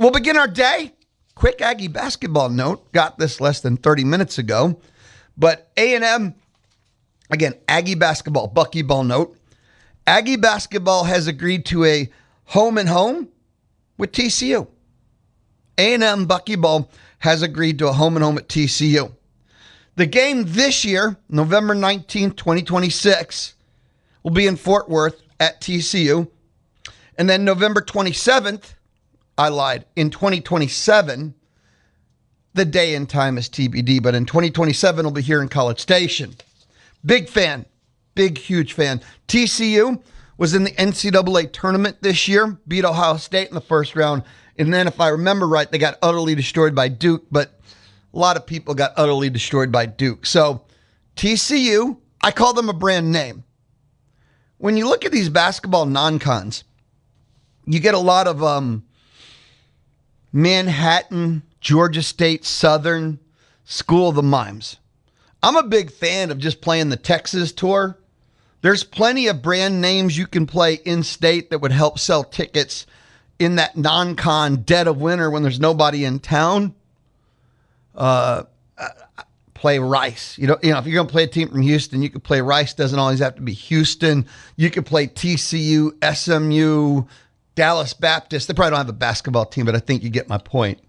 We'll begin our day. Quick Aggie basketball note. Got this less than 30 minutes ago. But A&M, again, Aggie basketball, buckyball note. Aggie basketball has agreed to a home and home with TCU. A&M buckyball has agreed to a home and home at TCU. The game this year, November 19th, 2026, will be in Fort Worth at TCU. And then November 27th, I lied, in 2027, the day and time is TBD, but in 2027, it'll be here in College Station. Big fan, big, huge fan. TCU was in the NCAA tournament this year, beat Ohio State in the first round. And then if I remember right, they got utterly destroyed by Duke, but a lot of people got utterly destroyed by Duke. So TCU, I call them a brand name. When you look at these basketball non-cons, you get a lot of Manhattan, Georgia State, Southern, School of the Mimes. I'm a big fan of just playing the Texas tour. There's plenty of brand names you can play in state that would help sell tickets in that non-con dead of winter when there's nobody in town. Play Rice. You know, if you're going to play a team from Houston, you could play Rice. Doesn't always have to be Houston. You could play TCU, SMU, Dallas Baptist. They probably don't have a basketball team, but I think you get my point.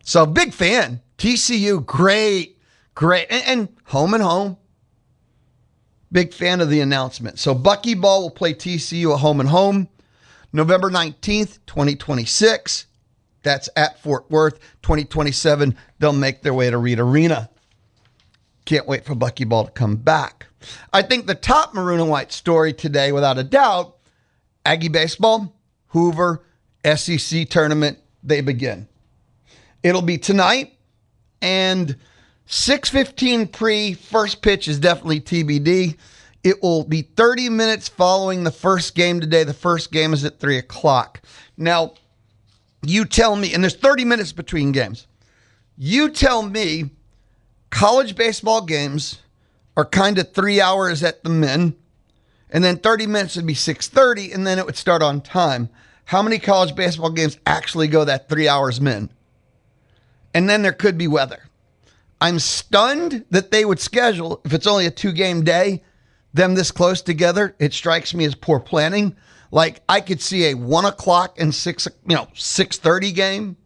So big fan. TCU, great. And home and home. Big fan of the announcement. So buckyball will play TCU at home and home. November 19th, 2026. That's at Fort Worth. 2027, they'll make their way to Reed Arena. Can't wait for buckyball to come back. I think the top maroon and white story today, without a doubt, Aggie Baseball, Hoover, SEC tournament, they begin. It'll be tonight, and 6:15 pre, first pitch is definitely TBD. It will be 30 minutes following the first game today. The first game is at 3 o'clock. Now, you tell me, and there's 30 minutes between games. You tell me college baseball games are kind of 3 hours at the min, and then 30 minutes would be 6:30, and then it would start on time. How many college baseball games actually go that 3 hours min? And then there could be weather. I'm stunned that they would schedule, if it's only a 2-game day, them this close together. It strikes me as poor planning. Like, I could see a 1 o'clock and 6:30 game,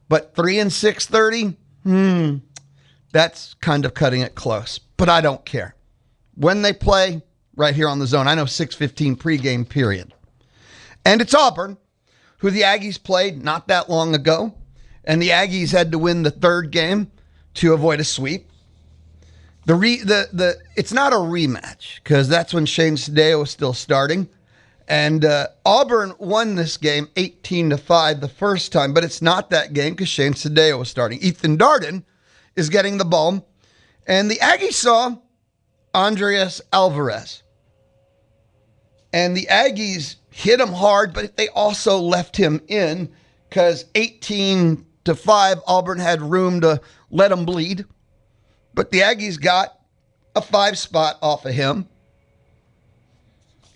but 3 and 6:30, that's kind of cutting it close. But I don't care. When they play, right here on the zone, I know 6:15 pregame, period. And it's Auburn, who the Aggies played not that long ago, and the Aggies had to win the third game to avoid a sweep. It's not a rematch, because that's when Shane Sadeo was still starting. And Auburn won this game 18-5 the first time, but it's not that game because Shane Sadeo was starting. Ethan Darden is getting the ball, and the Aggies saw Andreas Alvarez. And the Aggies hit him hard, but they also left him in because 18-5, Auburn had room to let him bleed. But the Aggies got a 5 spot off of him.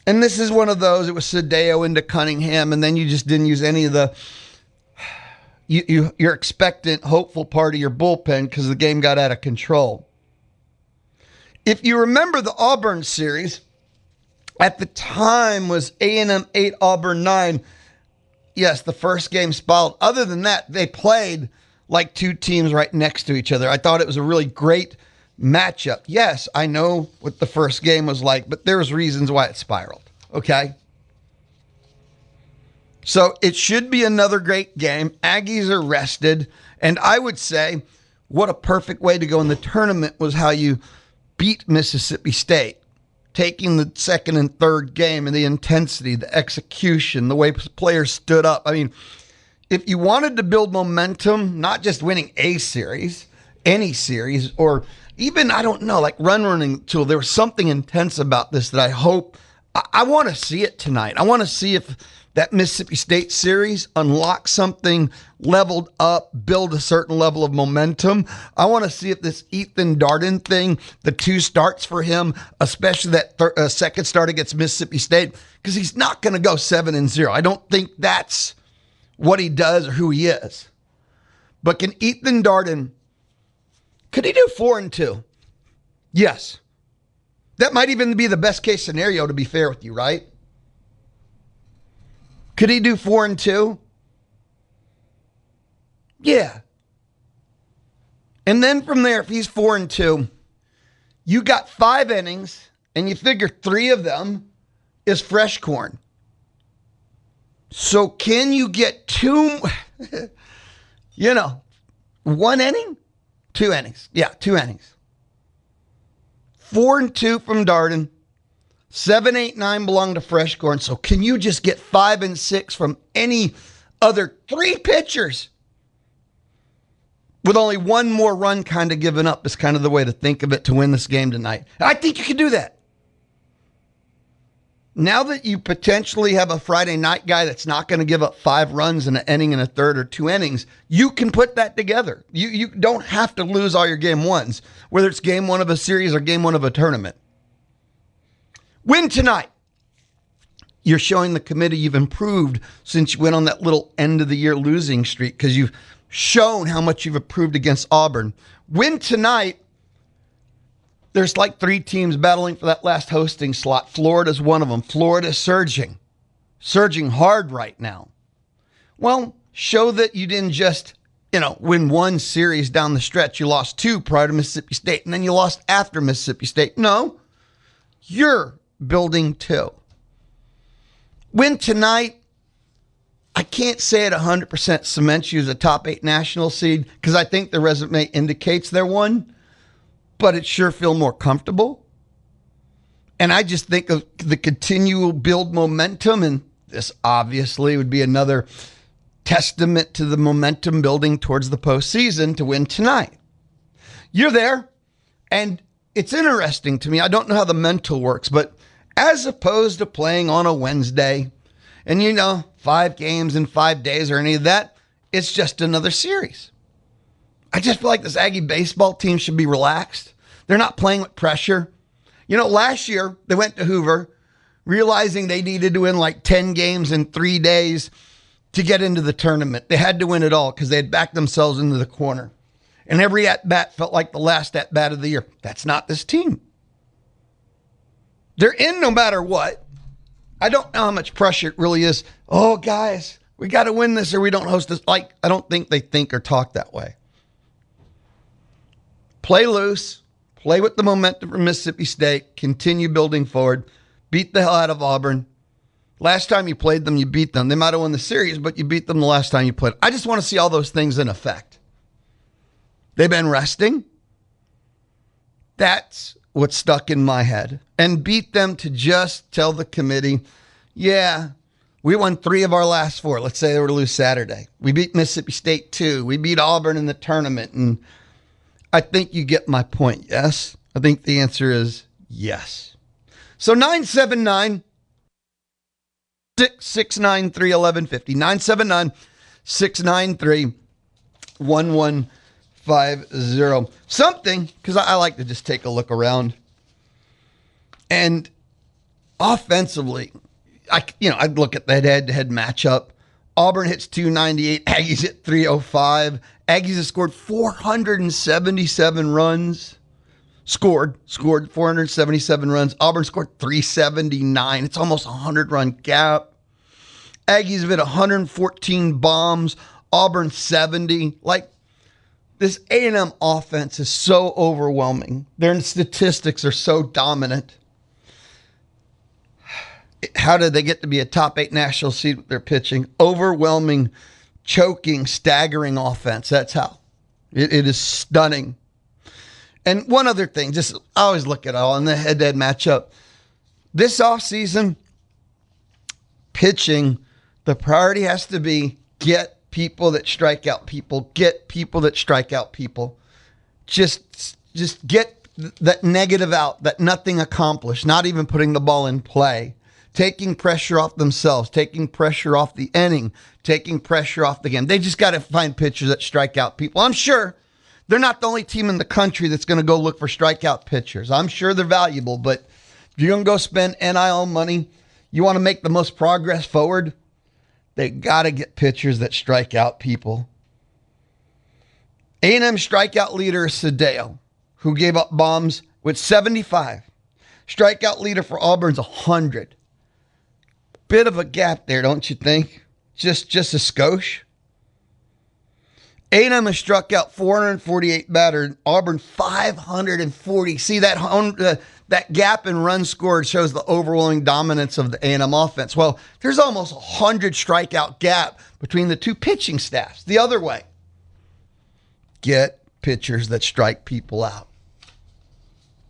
And this is one of those, it was Sadeo into Cunningham, and then you just didn't use any of the, your expectant, hopeful part of your bullpen because the game got out of control. If you remember the Auburn series, at the time was A&M 8, Auburn 9. Yes, the first game spalled. Other than that, they played like two teams right next to each other. I thought it was a really great matchup. Yes, I know what the first game was like, but there's reasons why it spiraled. Okay? So it should be another great game. Aggies are rested. And I would say what a perfect way to go in the tournament was how you beat Mississippi State. Taking the second and third game and the intensity, the execution, the way players stood up. I mean, if you wanted to build momentum, not just winning a series, any series, or even, I don't know, like running tool, there was something intense about this that I hope, I want to see it tonight. I want to see if that Mississippi State series unlocks something, leveled up, build a certain level of momentum. I want to see if this Ethan Darden thing, the 2 starts for him, especially that second start against Mississippi State, because he's not going to go 7-0. I don't think that's what he does or who he is. But can Ethan Darden, could he do 4-2? Yes. That might even be the best case scenario, to be fair with you, right? Could he do 4-2? Yeah. And then from there, if he's 4-2, you got 5 innings, and you figure 3 of them is fresh corn. So can you get 2, 1 inning? 2 innings. Yeah, 2 innings. 4-2 from Darden. 7, 8, 9 belong to fresh corn. So can you just get 5 and 6 from any other 3 pitchers? With only 1 more run kind of given up is kind of the way to think of it to win this game tonight. I think you can do that. Now that you potentially have a Friday night guy that's not going to give up 5 runs in an inning and a third or 2 innings, you can put that together. You don't have to lose all your game ones, whether it's game 1 of a series or game 1 of a tournament. Win tonight. You're showing the committee you've improved since you went on that little end of the year losing streak because you've shown how much you've improved against Auburn. Win tonight. There's like 3 teams battling for that last hosting slot. Florida's one of them. Florida's surging hard right now. Well, show that you didn't just, win 1 series down the stretch. You lost 2 prior to Mississippi State, and then you lost after Mississippi State. No, you're building 2. Win tonight. I can't say it 100% cements you as a top 8 national seed because I think the resume indicates they're one. But it sure feel more comfortable. And I just think of the continual build momentum, and this obviously would be another testament to the momentum building towards the postseason to win tonight. You're there, and it's interesting to me. I don't know how the mental works, but as opposed to playing on a Wednesday, and 5 games in 5 days or any of that, it's just another series. I just feel like this Aggie baseball team should be relaxed. They're not playing with pressure. Last year they went to Hoover realizing they needed to win like 10 games in 3 days to get into the tournament. They had to win it all because they had backed themselves into the corner. And every at-bat felt like the last at-bat of the year. That's not this team. They're in no matter what. I don't know how much pressure it really is. Oh, guys, we got to win this or we don't host this. I don't think they think or talk that way. Play loose, play with the momentum from Mississippi State, continue building forward, beat the hell out of Auburn. Last time you played them, you beat them. They might have won the series, but you beat them the last time you played. I just want to see all those things in effect. They've been resting. That's what's stuck in my head. And beat them to just tell the committee, yeah, we won 3 of our last 4. Let's say they were to lose Saturday. We beat Mississippi State 2. We beat Auburn in the tournament, and I think you get my point, yes? I think the answer is yes. So 979 693 1150. 979 693 1150. Something, because I like to just take a look around. And offensively, I'd look at that head-to-head matchup. Auburn hits 298. Aggies hit 305. Aggies have scored 477 runs. Scored 477 runs. Auburn scored 379. It's almost a 100-run gap. Aggies have hit 114 bombs. Auburn 70. This A&M offense is so overwhelming. Their statistics are so dominant. How did they get to be a top 8 national seed with their pitching? Overwhelming, choking, staggering offense. That's how. It is stunning. And one other thing, I always look at it all in the head-to-head matchup. This offseason, pitching, the priority has to be get people that strike out people. Get people that strike out people. Just get that negative out, that nothing accomplished, not even putting the ball in play. Taking pressure off themselves, taking pressure off the inning, taking pressure off the game. They just got to find pitchers that strike out people. I'm sure they're not the only team in the country that's going to go look for strikeout pitchers. I'm sure they're valuable, but if you're going to go spend NIL money, you want to make the most progress forward, They got to get pitchers that strike out people. A&M strikeout leader is Sadeo, who gave up bombs with 75. Strikeout leader for Auburn's 100. Bit of a gap there, don't you think? Just a skosh. A&M has struck out 448 batters. Auburn 540. See that gap in runs scored shows the overwhelming dominance of the A&M offense. Well, there's almost 100 strikeout gap between the two pitching staffs. The other way, get pitchers that strike people out.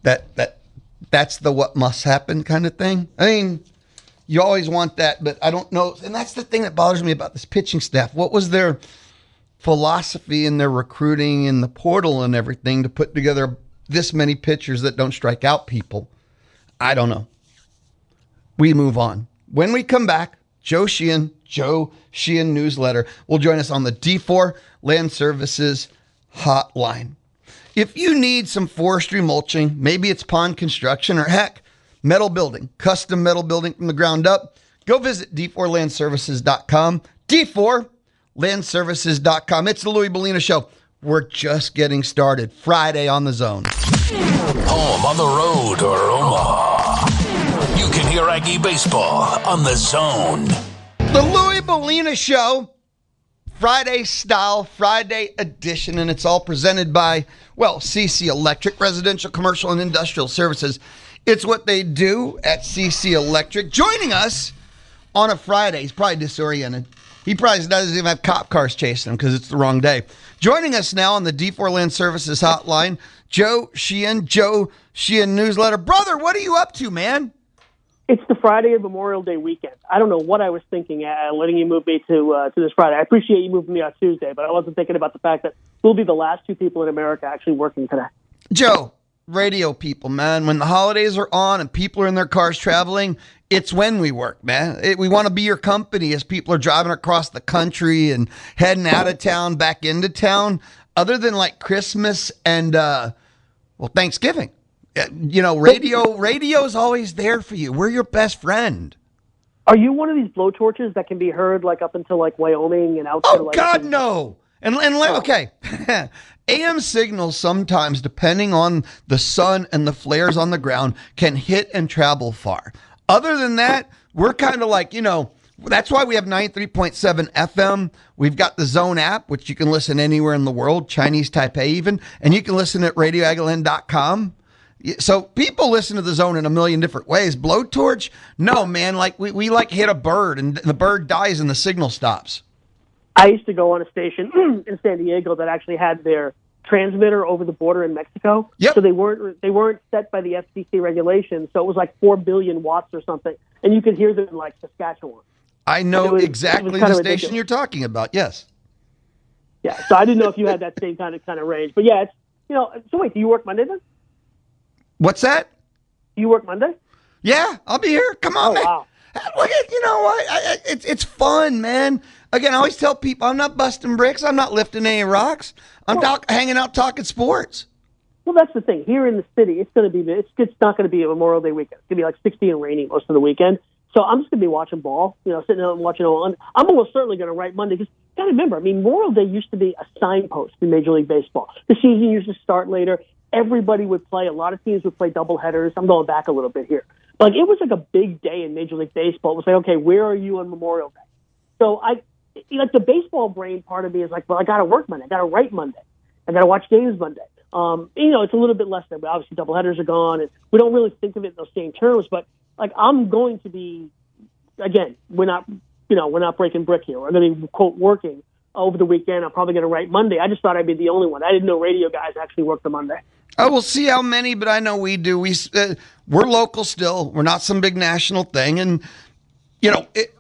That's the what must happen kind of thing. I mean, you always want that, but I don't know. And that's the thing that bothers me about this pitching staff. What was their philosophy in their recruiting in the portal and everything to put together this many pitchers that don't strike out people? I don't know. We move on. When we come back, Joe Sheehan Newsletter will join us on the D4 Land Services hotline. If you need some forestry mulching, maybe it's pond construction or heck, metal building, custom metal building from the ground up, go visit d4landservices.com. d4landservices.com. It's the Louie Bellina Show. We're just getting started. Friday on the Zone. Home, on the road, or Omaha. You can hear Aggie Baseball on the Zone. The Louie Bellina Show. Friday style, Friday edition, and it's all presented by, CC Electric, Residential, Commercial, and Industrial Services. It's what they do at CC Electric. Joining us on a Friday, he's probably disoriented. He probably doesn't even have cop cars chasing him because it's the wrong day. Joining us now on the D4 Land Services hotline, Joe Sheehan Newsletter. Brother, what are you up to, man? It's the Friday of Memorial Day weekend. I don't know what I was thinking letting you move me to this Friday. I appreciate you moving me on Tuesday, but I wasn't thinking about the fact that we'll be the last two people in America actually working today. Joe, radio people, man, when the holidays are on and people are in their cars traveling, it's when we work, man. We want to be your company as people are driving across the country and heading out of town, back into town, other than like Christmas and, Thanksgiving. Radio is always there for you. We're your best friend. Are you one of these blowtorches that can be heard like up until like Wyoming and out to like? God, no. Okay. AM signals sometimes, depending on the sun and the flares on the ground, can hit and travel far. Other than that, we're kind of like, that's why we have 93.7 FM. We've got the Zone app, which you can listen anywhere in the world, Chinese Taipei even, and you can listen at radioagland.com. So people listen to the Zone in a million different ways. Blowtorch? No, man. Like we like hit a bird and the bird dies and the signal stops. I used to go on a station in San Diego that actually had their transmitter over the border in Mexico. Yep. So they weren't set by the FCC regulations. So it was like 4 billion watts or something, and you could hear them in like Saskatchewan. I know exactly the station you're talking about. Yes. Yeah. So I didn't know if you had that same kind of range, but yeah, it's So wait, do you work Monday then? What's that? Do you work Monday? Yeah, I'll be here. Come on, man. Wow. Look at, you know what? It's fun, man. Again, I always tell people I'm not busting bricks. I'm not lifting any rocks. I'm hanging out talking sports. Well, that's the thing. Here in the city, it's not going to be a Memorial Day weekend. It's going to be like 60 and rainy most of the weekend. So I'm just going to be watching ball, sitting out and watching all. I'm almost certainly going to write Monday because you got to remember, Memorial Day used to be a signpost in Major League Baseball. The season used to start later. Everybody would play. A lot of teams would play doubleheaders. I'm going back a little bit here. Like, it was like a big day in Major League Baseball. It was like, okay, where are you on Memorial Day? So the baseball brain part of me is like, well, I got to work Monday. I got to write Monday. I got to watch games Monday. It's a little bit less than, but obviously doubleheaders are gone, and we don't really think of it in those same terms. But like, I'm going to be, again, we're not breaking brick here. We're going to be quote working over the weekend. I'm probably going to write Monday. I just thought I'd be the only one. I didn't know radio guys actually work the Monday. Oh, we'll see how many, but I know we do. We're local still. We're not some big national thing. And,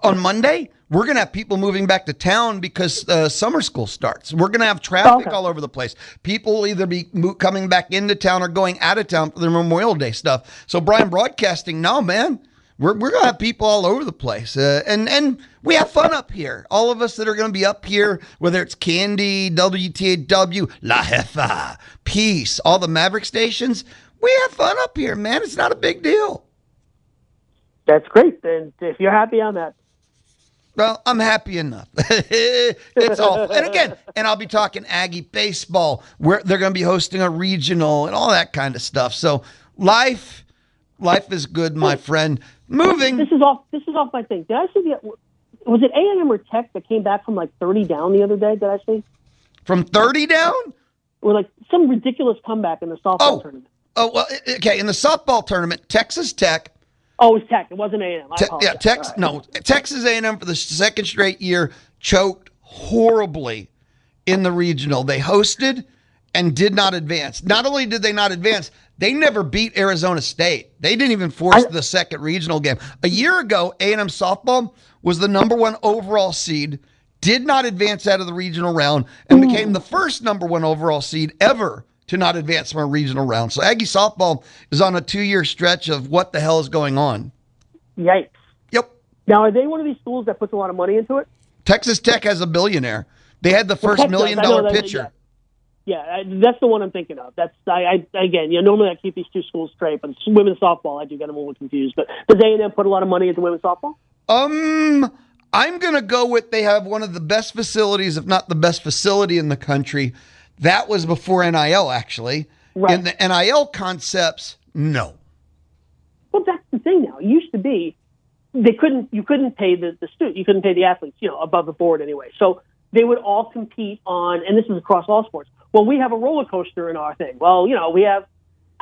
on Monday, we're going to have people moving back to town because summer school starts. We're going to have traffic all over the place. People will either be coming back into town or going out of town for their Memorial Day stuff. So, Brian Broadcasting, no, man. We're going to have people all over the place. And we have fun up here. All of us that are going to be up here, whether it's Candy, WTAW, La Jefa, Peace, all the Maverick stations, we have fun up here, man. It's not a big deal. That's great. And if you're happy, I'm happy. Well, I'm happy enough. It's awful. And again, I'll be talking Aggie Baseball, where they're going to be hosting a regional and all that kind of stuff. So life is good, my friend. Moving. This is off my thing. Did I see was it A&M or Tech that came back from like 30 down the other day? Did I see? From 30 down? Or like some ridiculous comeback in the softball tournament. Oh, well, okay. In the softball tournament, Texas Tech. Oh, it was Tech. It wasn't A&M. Yeah, Texas A&M for the second straight year choked horribly in the regional. They hosted and did not advance. Not only did they not advance, they never beat Arizona State. They didn't even force the second regional game. A year ago, A&M softball was the number 1 overall seed, did not advance out of the regional round, and became the first number 1 overall seed ever to not advance from a regional round. So Aggie softball is on a 2-year stretch of what the hell is going on. Yikes. Yep. Now, are they one of these schools that puts a lot of money into it? Texas Tech has a billionaire. They had the first $1 million pitcher. Yeah, that's the one I'm thinking of. That's again, normally I keep these two schools straight, but women's softball, I do get them a little confused. But does A&M put a lot of money into women's softball? I'm going to go with they have one of the best facilities, if not the best facility in the country. That was before NIL, actually. Right. And the NIL concepts, no. Well, that's the thing now. It used to be you couldn't pay the student, you couldn't pay the athletes, above the board anyway. So they would all compete on, and this is across all sports. Well, we have a roller coaster in our thing. Well, we have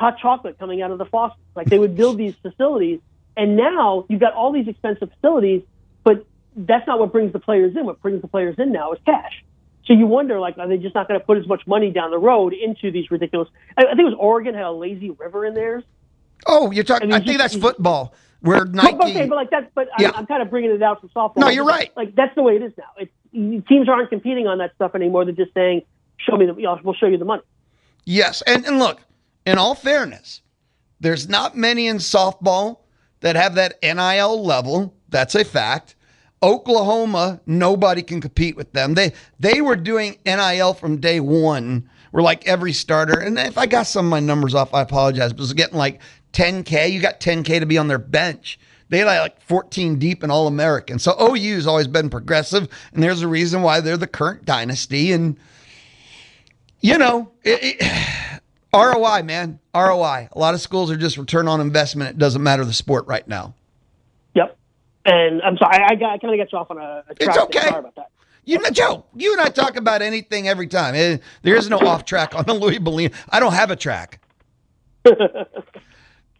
hot chocolate coming out of the faucet. Like they would build these facilities, and now you've got all these expensive facilities, but that's not what brings the players in. What brings the players in now is cash. So you wonder, like, are they just not going to put as much money down the road into these ridiculous? I think it was Oregon had a lazy river in theirs. Oh, you're talking. I think that's football, where Nike. Okay, but like that. But yeah. I'm kind of bringing it out from softball. No, you're right. Like that's the way it is now. Teams aren't competing on that stuff anymore. They're just saying, "Show me we'll show you the money." Yes, and look, in all fairness, there's not many in softball that have that NIL level. That's a fact. Oklahoma, nobody can compete with them. They were doing NIL from day one. We're like every starter. And if I got some of my numbers off, I apologize. But it was getting like 10K. You got 10K to be on their bench. They had like 14 deep in All-American. So OU has always been progressive. And there's a reason why they're the current dynasty. And, ROI, man. ROI. A lot of schools are just return on investment. It doesn't matter the sport right now. Yep. And I'm sorry, I kind of got you off on a track. It's okay. Sorry about that. Joe, you and I talk about anything every time. There is no off track on the Louie They. I don't have a track.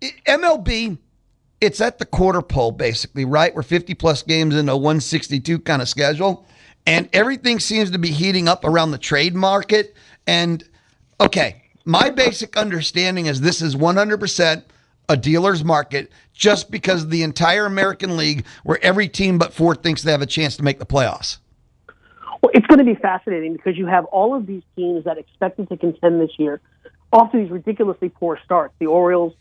MLB, it's at the quarter pole, basically, right? We're 50-plus games into a 162 kind of schedule, and everything seems to be heating up around the trade market. And, okay, my basic understanding is this is 100% a dealer's market just because of the entire American League where every team but 4 thinks they have a chance to make the playoffs. Well, it's going to be fascinating because you have all of these teams that expected to contend this year off to these ridiculously poor starts. The Orioles,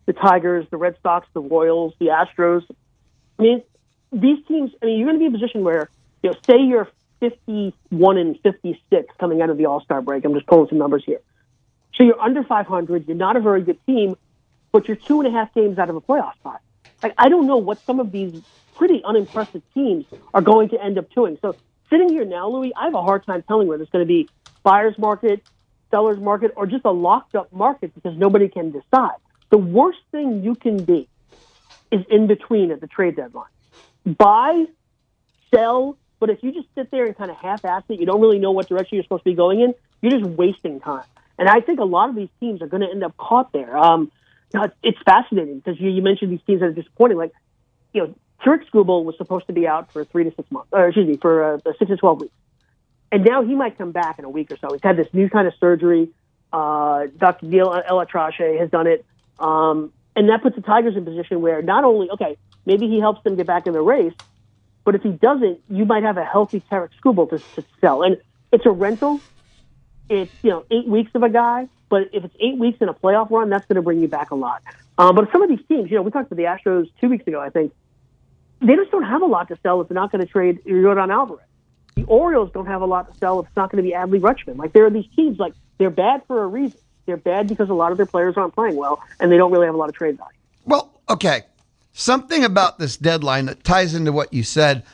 the Tigers, the Red Sox, the Royals, the Astros. I mean, these teams, you're going to be in a position where, say you're 51 and 56 coming out of the All-Star break. I'm just pulling some numbers here. So you're under 500. You're not a very good team, but you're 2.5 games out of a playoff spot. Like, I don't know what some of these pretty unimpressive teams are going to end up doing. So sitting here now, Louie, I have a hard time telling whether it's going to be buyer's market, seller's market, or just a locked up market because nobody can decide. The worst thing you can be is in between at the trade deadline. Buy, sell, but if you just sit there and kind of half-ass it, you don't really know what direction you're supposed to be going in, you're just wasting time. And I think a lot of these teams are going to end up caught there. It's fascinating because you mentioned these teams that are disappointing. Like, Turek Skubal was supposed to be out for 3 to 6 months, for 6 to 12 weeks. And now he might come back in a week or so. He's had this new kind of surgery. Dr. Neil Elatrache has done it. And that puts the Tigers in a position where not only, maybe he helps them get back in the race, but if he doesn't, you might have a healthy Turek Skubal to sell. And it's a rental. It's, 8 weeks of a guy. But if it's 8 weeks in a playoff run, that's going to bring you back a lot. But some of these teams, we talked to the Astros 2 weeks ago, I think, they just don't have a lot to sell if they're not going to trade Yordan Alvarez. The Orioles don't have a lot to sell if it's not going to be Adley Rutschman. Like, there are these teams, like, they're bad for a reason. They're bad because a lot of their players aren't playing well, and they don't really have a lot of trade value. Well, okay. Something about this deadline that ties into what you said.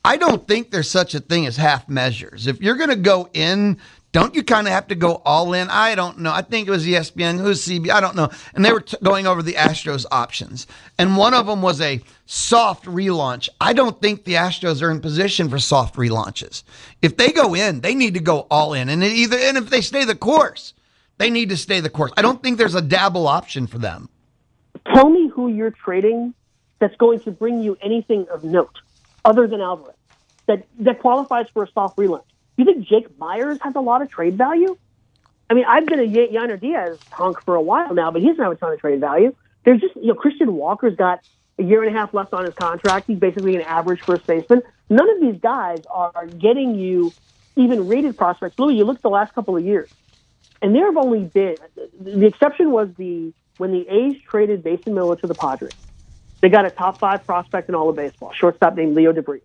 I don't think there's such a thing as half measures. If you're going to go in, don't you kind of have to go all in? I don't know. I think it was ESPN, it was CB, I don't know. And they were going over the Astros options. And one of them was a soft relaunch. I don't think the Astros are in position for soft relaunches. If they go in, they need to go all in. And if they stay the course, they need to stay the course. I don't think there's a dabble option for them. Tell me who you're trading that's going to bring you anything of note other than Alvarez that qualifies for a soft relaunch. You think Jake Myers has a lot of trade value? I mean, I've been a Yainer Diaz honk for a while now, but he doesn't have a ton of trade value. There's just, Christian Walker's got a year and a half left on his contract. He's basically an average first baseman. None of these guys are getting you even rated prospects. Louie, you look at the last couple of years, and there have only been, the exception was when the A's traded Mason Miller to the Padres. They got a top 5 prospect in all of baseball, shortstop named Leo DeVries.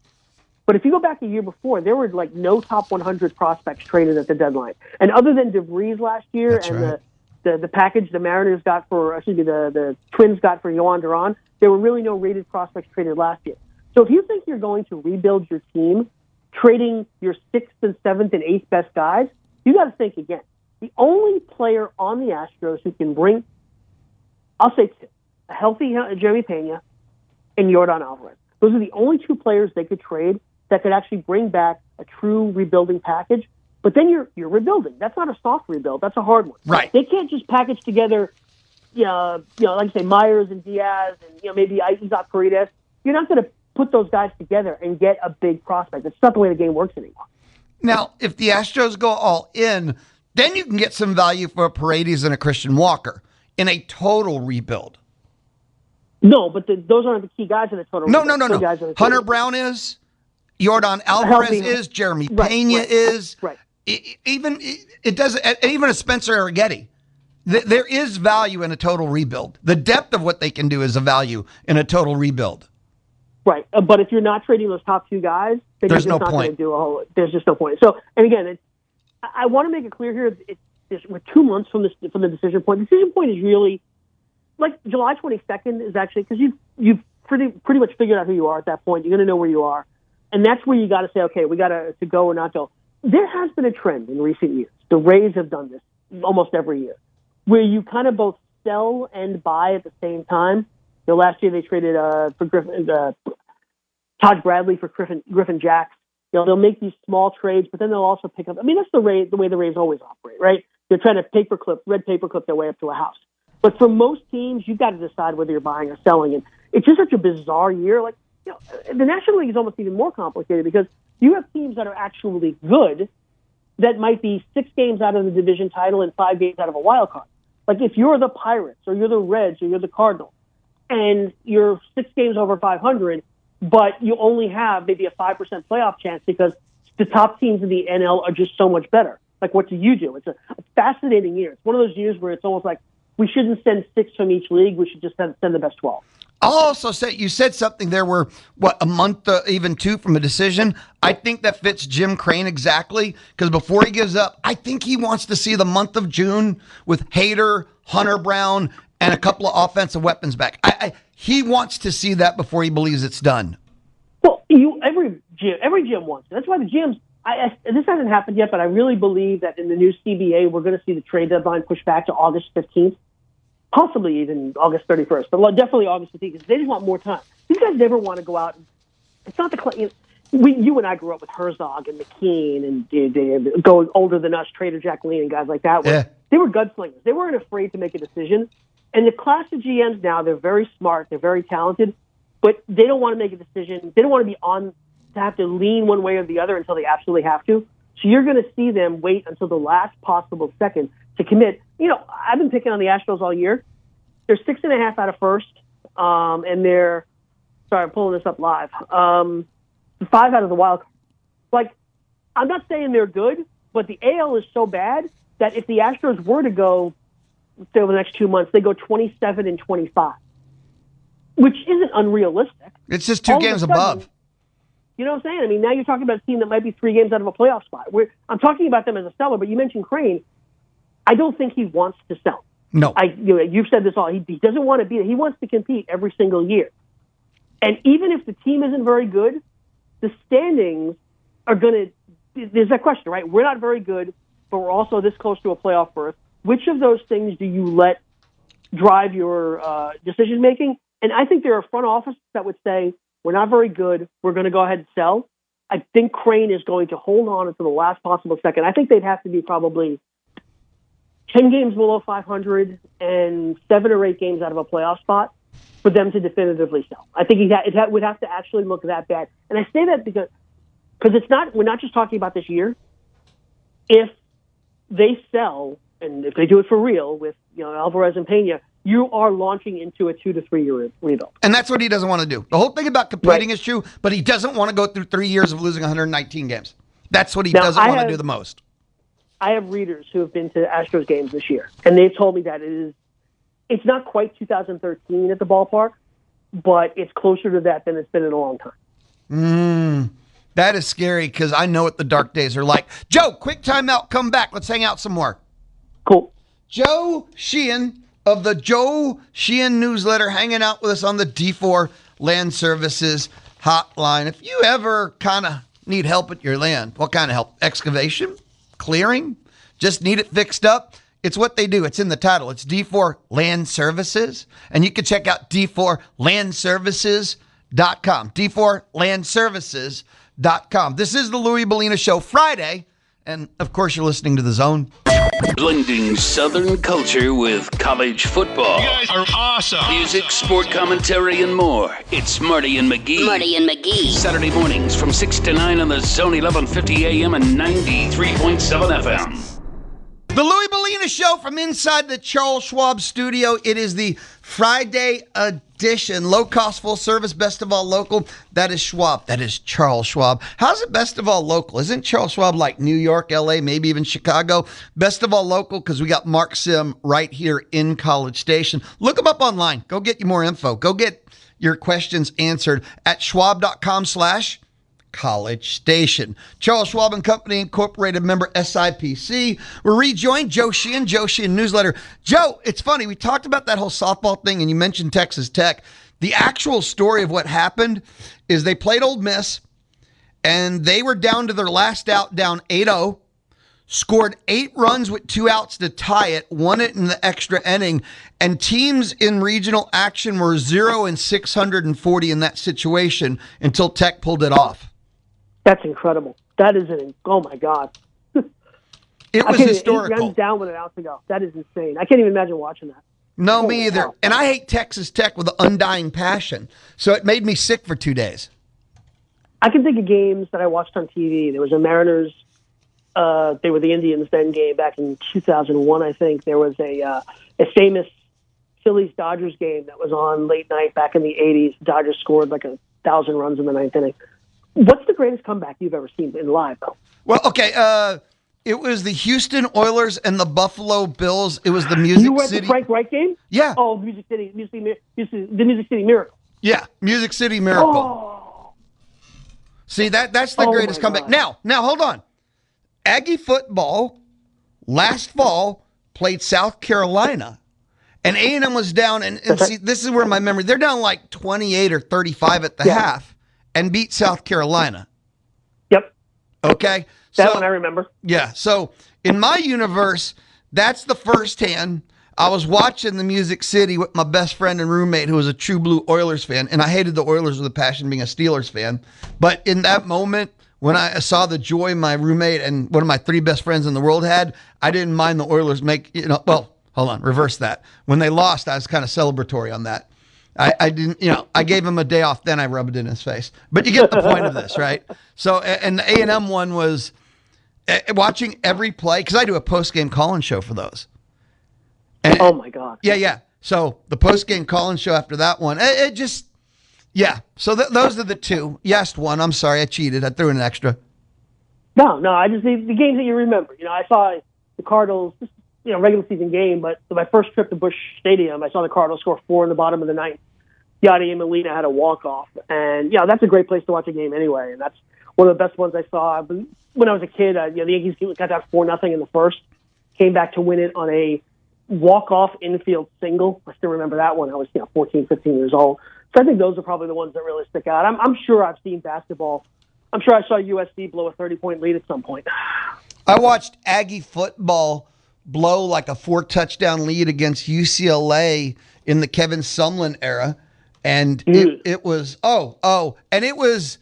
But if you go back a year before, there were like no top 100 prospects traded at the deadline. And other than DeVries last year, That's and right. the package the Mariners got the Twins got for Yohan Duran, there were really no rated prospects traded last year. So if you think you're going to rebuild your team, trading your 6th and 7th and 8th best guys, you got to think again. The only player on the Astros who can bring, I'll say 2, a healthy Jeremy Pena and Yordan Alvarez. Those are the only 2 players they could trade that could actually bring back a true rebuilding package. But then you're rebuilding. That's not a soft rebuild. That's a hard one. Right. They can't just package together, like I say, Myers and Diaz and maybe Isaac Paredes. You're not going to put those guys together and get a big prospect. That's not the way the game works anymore. Now, if the Astros go all in, then you can get some value for a Paredes and a Christian Walker in a total rebuild. No, but those aren't the key guys in the total. No. Hunter Brown is. Yordan Alvarez is. Jeremy Pena is. Right. Even a Spencer Arrighetti. There is value in a total rebuild. The depth of what they can do is a value in a total rebuild. Right, but if you're not trading those top 2 guys, then there's you're just no not going point. to do there's just no point. So, and again, I want to make it clear here. We're 2 months from the decision point. The decision point is really like July 22nd is actually because you've pretty much figured out who you are at that point. You're going to know where you are, and that's where you got to say, okay, we got to go or not go. There has been a trend in recent years. The Rays have done this almost every year, where you kind of both sell and buy at the same time. Last year they traded for Griffin, Todd Bradley for Griffin Jacks. They'll make these small trades, but then they'll also pick up. I mean, that's the way the Rays always operate, right? They're trying to red paperclip their way up to a house. But for most teams, you've got to decide whether you're buying or selling. And it's just such a bizarre year. Like, the National League is almost even more complicated because you have teams that are actually good that might be 6 games out of the division title and 5 games out of a wild card. Like if you're the Pirates or you're the Reds or you're the Cardinals and you're 6 games over 500, but you only have maybe a 5% playoff chance because the top teams in the NL are just so much better. Like, what do you do? It's a fascinating year. It's one of those years where it's almost like we shouldn't send 6 from each league. We should just send the best 12. I'll also say, you said something there where, a month, even 2 from a decision. I think that fits Jim Crane exactly because before he gives up, I think he wants to see the month of June with Hader, Hunter Brown, and a couple of offensive weapons back. He wants to see that before he believes it's done. Well, every GM wants it. That's why the GMs. This hasn't happened yet, but I really believe that in the new CBA, we're going to see the trade deadline pushed back to August 15th, possibly even August 31st, but definitely August 15th because they just want more time. These guys never want to go out. It's not you and I grew up with Herzog and McKean and they go older than us, Trader Jacqueline and guys like that. Yeah. They were gunslingers. They weren't afraid to make a decision. And the class of GMs now, they're very smart, they're very talented, but they don't want to make a decision. They don't want to be on to have to lean one way or the other until they absolutely have to. So you're going to see them wait until the last possible second to commit. I've been picking on the Astros all year. They're 6.5 out of first, and they're I'm pulling this up live. 5 out of the wild card. Like, I'm not saying they're good, but the AL is so bad that if the Astros were to go over the next 2 months, they go 27-25, which isn't unrealistic. It's just 2 games above. You know what I'm saying? I mean, now you're talking about a team that might be 3 games out of a playoff spot. I'm talking about them as a seller, but you mentioned Crane. I don't think he wants to sell. No. You've said this all. He doesn't want to be there. He wants to compete every single year. And even if the team isn't very good, the standings are going to, there's that question, right? We're not very good, but we're also this close to a playoff berth. Which of those things do you let drive your decision-making? And I think there are front offices that would say, we're not very good, we're going to go ahead and sell. I think Crane is going to hold on until the last possible second. I think they'd have to be probably 10 games below 500 and 7 or 8 games out of a playoff spot for them to definitively sell. I think it would have to actually look that bad. And I say that because it's not, we're not just talking about this year. If they sell, and if they do it for real with Alvarez and Pena, you are launching into a 2 to 3 year rebuild. And that's what he doesn't want to do. The whole thing about competing is true, but he doesn't want to go through 3 years of losing 119 games. That's what he doesn't want to do the most. I have readers who have been to Astros games this year, and they've told me that it's not quite 2013 at the ballpark, but it's closer to that than it's been in a long time. That is scary because I know what the dark days are like. Joe, quick timeout. Come back. Let's hang out some more. Cool. Joe Sheehan of the Joe Sheehan Newsletter hanging out with us on the D4 Land Services hotline. If you ever kind of need help at your land, what kind of help? Excavation? Clearing? Just need it fixed up? It's what they do. It's in the title. It's D4 Land Services. And you can check out D4Landservices.com. D4Landservices.com. This is the Louie Bellina Show Friday. And, of course, you're listening to The Zone. Blending Southern culture with college football. You guys are awesome. Music, sport commentary, and more. It's Marty and McGee. Marty and McGee. Saturday mornings from 6 to 9 on the Zone 1150 AM and 93.7 FM. The Louie Bellina Show from inside the Charles Schwab studio. It is the Friday edition. Low cost, full service, best of all local. That is Schwab. That is Charles Schwab. How's it best of all local? Isn't Charles Schwab like New York, LA, maybe even Chicago? Best of all local because we got Mark Sim right here in College Station. Look him up online. Go get you more info. Go get your questions answered at schwab.com/College Station. Charles Schwab and Company Incorporated, member SIPC. We're rejoined Joe Sheehan Newsletter. Joe, it's funny. We talked about that whole softball thing, and you mentioned Texas Tech. The actual story of what happened is they played Ole Miss, and they were down to their last out, down 8-0, scored 8 runs with 2 outs to tie it, won it in the extra inning, and teams in regional action were 0-640 in that situation until Tech pulled it off. That's incredible. That is oh my God. It was historical. 8 runs down with an out to go. That is insane. I can't even imagine watching that. No, me either. Wow. And I hate Texas Tech with an undying passion. So it made me sick for 2 days. I can think of games that I watched on TV. There was a Mariners, they were the Indians then game back in 2001, I think. There was a famous Phillies-Dodgers game that was on late night back in the 80s. Dodgers scored like 1,000 runs in the 9th inning. What's the greatest comeback you've ever seen in live, though? Well, okay, it was the Houston Oilers and the Buffalo Bills. It was the Music City. You were at the Frank Wright game? Yeah. Oh, the Music City Miracle. Yeah, Music City Miracle. Oh. See, that's the greatest comeback. God. Now, hold on. Aggie football last fall played South Carolina, and A&M was down. And see, this is where my memory. They're down like 28 or 35 at the half, and beat South Carolina. Yep. Okay. That one I remember. Yeah. So in my universe, that's the first hand. I was watching the Music City with my best friend and roommate who was a true blue Oilers fan, and I hated the Oilers with a passion being a Steelers fan. But in that moment, when I saw the joy my roommate and one of my 3 best friends in the world had, I didn't mind the Oilers well, hold on, reverse that. When they lost, I was kind of celebratory on that. I didn't, I gave him a day off, then I rubbed it in his face. But you get the point of this, right? So, and the A&M one was watching every play, because I do a post-game call-in show for those. And, oh, my God. Yeah. So the post-game call-in show after that one, it just, yeah. So those are the 2. You asked one. I'm sorry, I cheated. I threw in an extra. No, I just, the games that you remember. I saw the Cardinals, regular season game, but my first trip to Busch Stadium, I saw the Cardinals score 4 in the bottom of the 9th. Yadier Molina had a walk-off. And, that's a great place to watch a game anyway. And that's one of the best ones I saw. When I was a kid, the Yankees got down 4-0 in the first, came back to win it on a walk-off infield single. I still remember that one. I was 14, 15 years old. So I think those are probably the ones that really stick out. I'm sure I've seen basketball I'm sure I saw USC blow a 30-point lead at some point. I watched Aggie football blow like a 4-touchdown lead against UCLA in the Kevin Sumlin era. And it was, and it was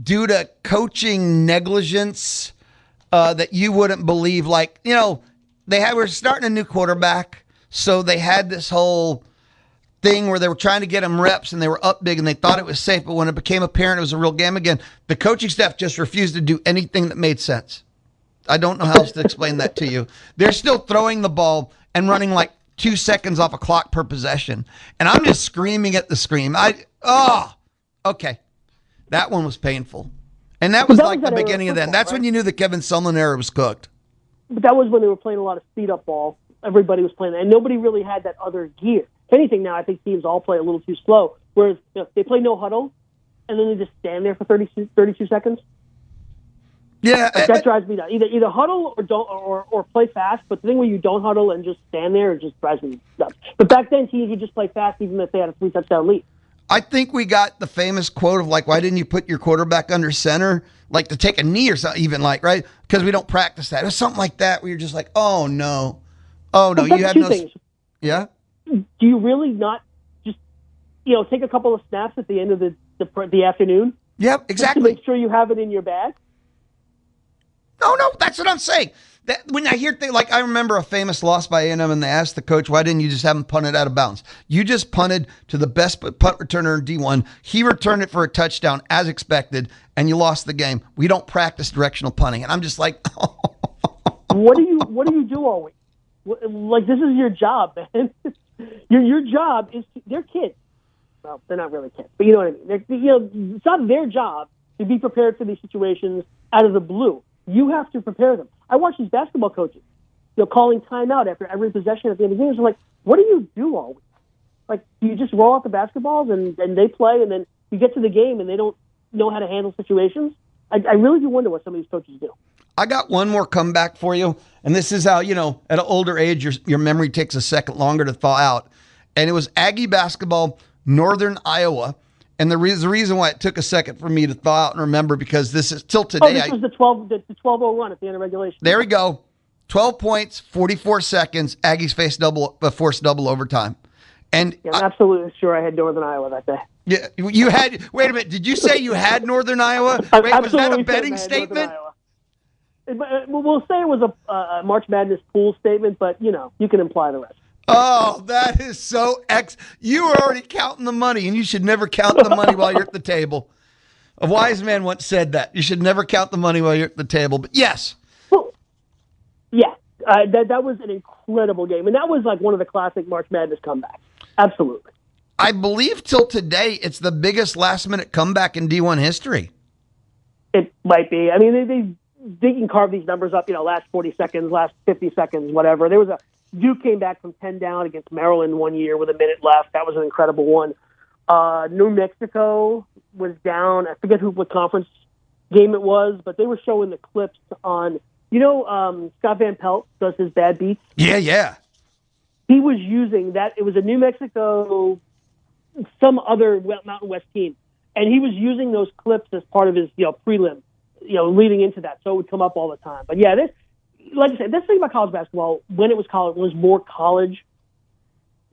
due to coaching negligence that you wouldn't believe. Like, they were starting a new quarterback, so they had this whole thing where they were trying to get him reps and they were up big and they thought it was safe. But when it became apparent it was a real game again, the coaching staff just refused to do anything that made sense. I don't know how else to explain that to you. They're still throwing the ball and running like 2 seconds off a clock per possession. And I'm just screaming at the screen. Okay. That one was painful. And that was like the beginning of that. That's when you knew the Kevin Sumlin era was cooked. But that was when they were playing a lot of speed-up ball. Everybody was playing that, and nobody really had that other gear. If anything, now I think teams all play a little too slow, whereas they play no huddle, and then they just stand there for 32 seconds. Yeah, that drives me nuts. Either huddle or don't or play fast. But the thing where you don't huddle and just stand there, it just drives me nuts. But back then, teams would just play fast, even if they had a 3-touchdown lead. I think we got the famous quote of like, "Why didn't you put your quarterback under center, like to take a knee or something?" Even like, right? Because we don't practice that. It was something like that where you're just like, "Oh no, you have no." Things. Yeah. Do you really not just take a couple of snaps at the end of the afternoon? Yep, exactly. Just to make sure you have it in your bag. No, that's what I'm saying. That when I hear things like, I remember a famous loss by A&M, and they asked the coach, "Why didn't you just have him punt it out of bounds?" You just punted to the best punt returner in D1. He returned it for a touchdown as expected, and you lost the game. We don't practice directional punting, and I'm just like, what do you do all week? Like, this is your job, man. Your job is they're kids. Well, they're not really kids, but you know what I mean. It's not their job to be prepared for these situations out of the blue. You have to prepare them. I watch these basketball coaches, calling timeout after every possession at the end of the game. So, like, what do you do all week? Like, do you just roll out the basketballs and they play, and then you get to the game and they don't know how to handle situations? I really do wonder what some of these coaches do. I got one more comeback for you, and this is how, at an older age, your memory takes a second longer to thaw out. And it was Aggie basketball, Northern Iowa. And the reason why it took a second for me to thaw out and remember, because this is till today. This was the 12-0 run at the end of regulation. There we go. 12 points, 44 seconds. Aggies faced forced double overtime. And I'm absolutely sure I had Northern Iowa that day. Yeah, you had. Wait a minute. Did you say you had Northern Iowa? Wait, was that a betting statement? We'll say it was a March Madness pool statement, but you can imply the rest. Oh, that is so you were already counting the money, and you should never count the money while you're at the table. A wise man once said that. You should never count the money while you're at the table. But yes. Well, yeah, that was an incredible game. And that was like one of the classic March Madness comebacks. Absolutely. I believe till today it's the biggest last-minute comeback in D1 history. It might be. I mean, they can carve these numbers up, last 40 seconds, last 50 seconds, whatever. Duke came back from 10 down against Maryland one year with a minute left. That was an incredible one. New Mexico was down. I forget what conference game it was, but they were showing the clips on, Scott Van Pelt does his bad beats. Yeah. He was using that. It was a New Mexico, some other Mountain West team. And he was using those clips as part of his, prelim, leading into that. So it would come up all the time. But yeah, like I said, this thing about college basketball, when it was college, was more college.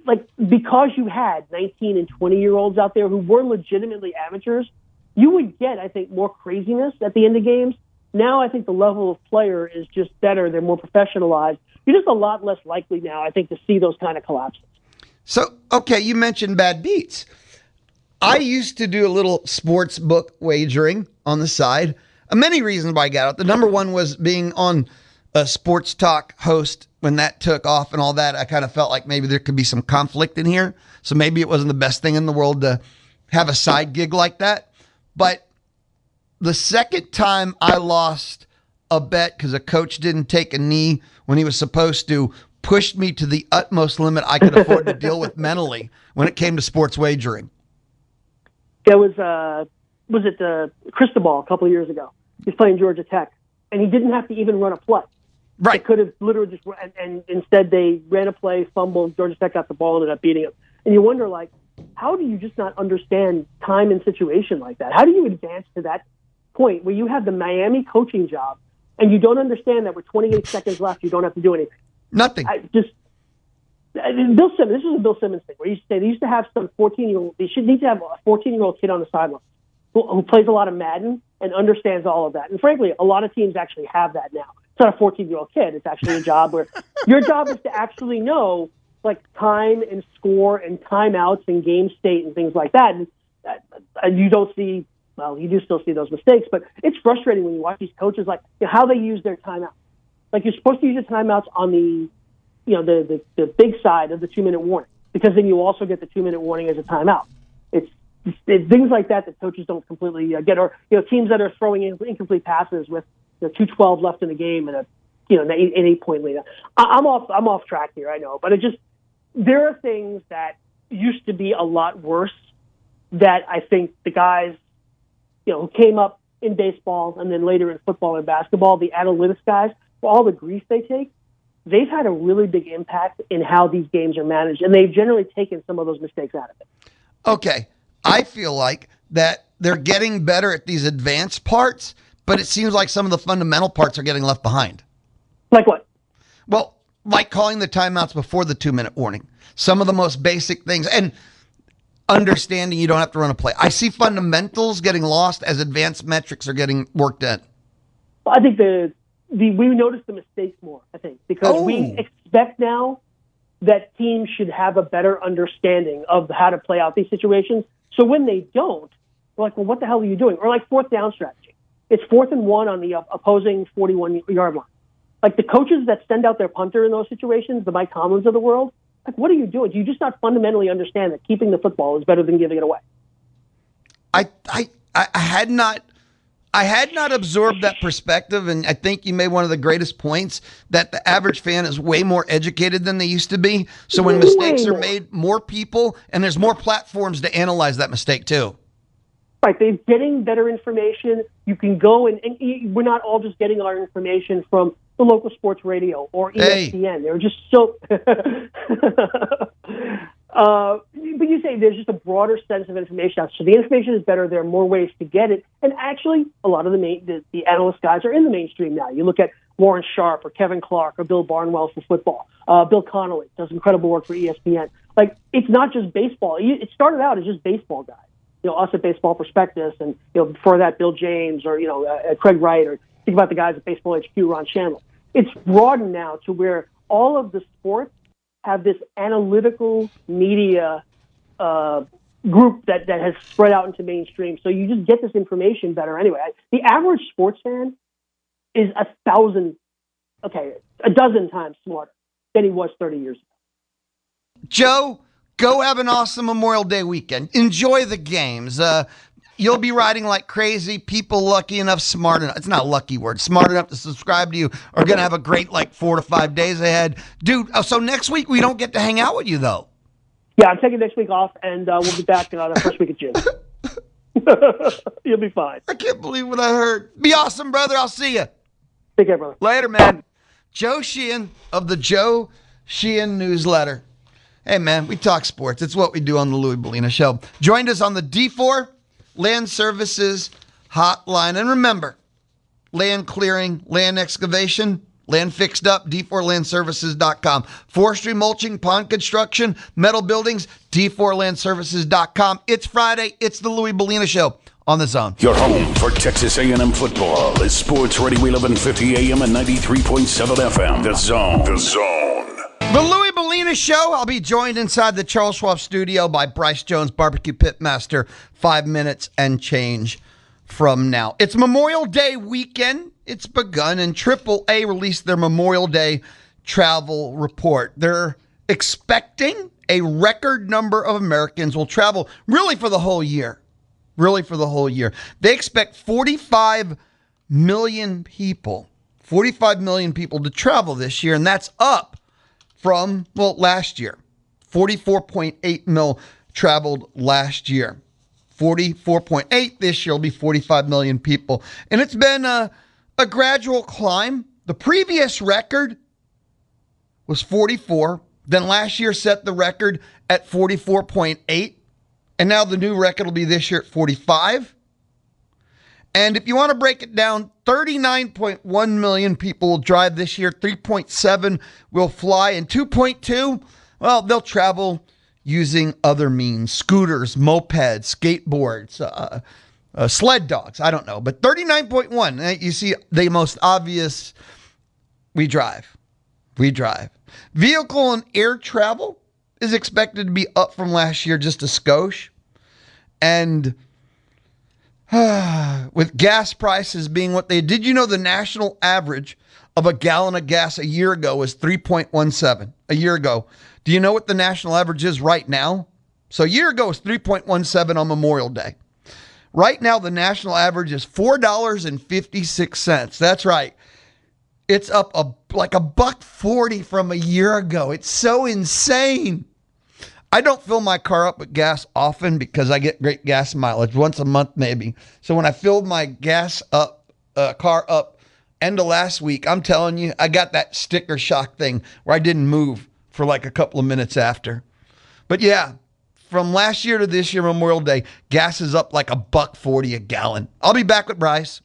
Like, because you had 19 and 20-year-olds out there who were legitimately amateurs, you would get, I think, more craziness at the end of games. Now I think the level of player is just better. They're more professionalized. You're just a lot less likely now, I think, to see those kind of collapses. So, okay, you mentioned bad beats. I used to do a little sports book wagering on the side. Many reasons why I got out. The number one was being on a sports talk host when that took off and all that. I kind of felt like maybe there could be some conflict in here. So maybe it wasn't the best thing in the world to have a side gig like that. But the second time I lost a bet because a coach didn't take a knee when he was supposed to pushed me to the utmost limit I could afford to deal with mentally when it came to sports wagering. There was it Cristobal a couple of years ago? He was playing Georgia Tech, and he didn't have to even run a play. Right. They could have literally just and instead they ran a play, fumbled, Georgia Tech got the ball, and ended up beating him. And you wonder, like, how do you just not understand time and situation like that? How do you advance to that point where you have the Miami coaching job and you don't understand that with 28 seconds left, you don't have to do anything. Nothing. Bill Simmons, this was a Bill Simmons thing where they used to have some 14-year-old, they should need to have a 14-year-old kid on the sideline who plays a lot of Madden and understands all of that. And frankly, a lot of teams actually have that now. It's not a 14-year-old kid. It's actually a job where your job is to actually know like time and score and timeouts and game state and things like that. And you don't see, well, you do still see those mistakes, but it's frustrating when you watch these coaches, like how they use their timeouts. Like you're supposed to use your timeouts on the, the big side of the 2-minute warning, because then you also get the 2-minute warning as a timeout. It's things like that coaches don't completely get, or teams that are throwing incomplete passes with 2:12 left in the game and an 8-point lead. I'm off track here, I know, but there are things that used to be a lot worse that I think the guys who came up in baseball and then later in football and basketball, the analytics guys, for all the grief they take, they've had a really big impact in how these games are managed, and they've generally taken some of those mistakes out of it. Okay. I feel like that they're getting better at these advanced parts, but it seems like some of the fundamental parts are getting left behind. Like what? Well, like calling the timeouts before the 2-minute warning. Some of the most basic things. And understanding you don't have to run a play. I see fundamentals getting lost as advanced metrics are getting worked in. Well, I think we notice the mistakes more, I think, because we expect now that teams should have a better understanding of how to play out these situations. So when they don't, we're like, well, what the hell are you doing? Or like fourth down strategy. It's 4th and 1 on the opposing 41-yard line. Like the coaches that send out their punter in those situations, the Mike Tomlins of the world, like, what are you doing? Do you just not fundamentally understand that keeping the football is better than giving it away? I had not absorbed that perspective, and I think you made one of the greatest points that the average fan is way more educated than they used to be. So when mistakes are made, more people, and there's more platforms to analyze that mistake too. Right, they're getting better information. You can go and we're not all just getting our information from the local sports radio or ESPN. Hey. They're just so. But you say there's just a broader sense of information out. So the information is better. There are more ways to get it. And actually, a lot of the analyst guys are in the mainstream now. You look at Warren Sharp or Kevin Clark or Bill Barnwell for football. Bill Connolly does incredible work for ESPN. Like, it's not just baseball. It started out as just baseball guys. Us at Baseball Prospectus, and before that, Bill James or Craig Wright, or think about the guys at Baseball HQ, Ron Chandler. It's broadened now to where all of the sports have this analytical media group that has spread out into mainstream. So you just get this information better anyway. The average sports fan is a dozen times smarter than he was 30 years ago. Joe, go have an awesome Memorial Day weekend. Enjoy the games. You'll be riding like crazy. People lucky enough, smart enough. It's not a lucky word. Smart enough to subscribe to you are going to have a great 4 to 5 days ahead. Dude, so next week we don't get to hang out with you, though. Yeah, I'm taking next week off, and we'll be back the first week of June. You'll be fine. I can't believe what I heard. Be awesome, brother. I'll see you. Take care, brother. Later, man. Joe Sheehan of the Joe Sheehan Newsletter. Hey, man, we talk sports. It's what we do on the Louie Bellina Show. Joined us on the D4 Land Services Hotline. And remember, land clearing, land excavation, land fixed up, d4landservices.com. Forestry, mulching, pond construction, metal buildings, d4landservices.com. It's Friday. It's the Louie Bellina Show on The Zone. Your home for Texas A&M football is Sports Radio 1150 AM and 93.7 FM. The Zone. The Zone. The Louie Bellina Show. I'll be joined inside the Charles Schwab studio by Bryce Jones, barbecue pitmaster, 5 minutes and change from now. It's Memorial Day weekend. It's begun, and AAA released their Memorial Day travel report. They're expecting a record number of Americans will travel really for the whole year. They expect 45 million people to travel this year, and that's up from, last year. 44.8 mil traveled last year. 44.8 this year will be 45 million people. And it's been a gradual climb. The previous record was 44. Then last year set the record at 44.8. And now the new record will be this year at 45. And if you want to break it down, 39.1 million people will drive this year, 3.7 will fly, and 2.2, well, they'll travel using other means, scooters, mopeds, skateboards, sled dogs, I don't know. But 39.1, you see the most obvious, we drive. We drive. Vehicle and air travel is expected to be up from last year just a skosh. And with gas prices being what they did, you know the national average of a gallon of gas a year ago was 3.17 a year ago. Do you know what the national average is right now? So a year ago was 3.17 on Memorial Day. Right now, the national average is $4.56. That's right. It's up like $1.40 from a year ago. It's so insane. I don't fill my car up with gas often because I get great gas mileage once a month maybe. So when I filled my car up end of last week, I'm telling you, I got that sticker shock thing where I didn't move for like a couple of minutes after. But yeah, from last year to this year, Memorial Day, gas is up like $1.40 a gallon. I'll be back with Bryce.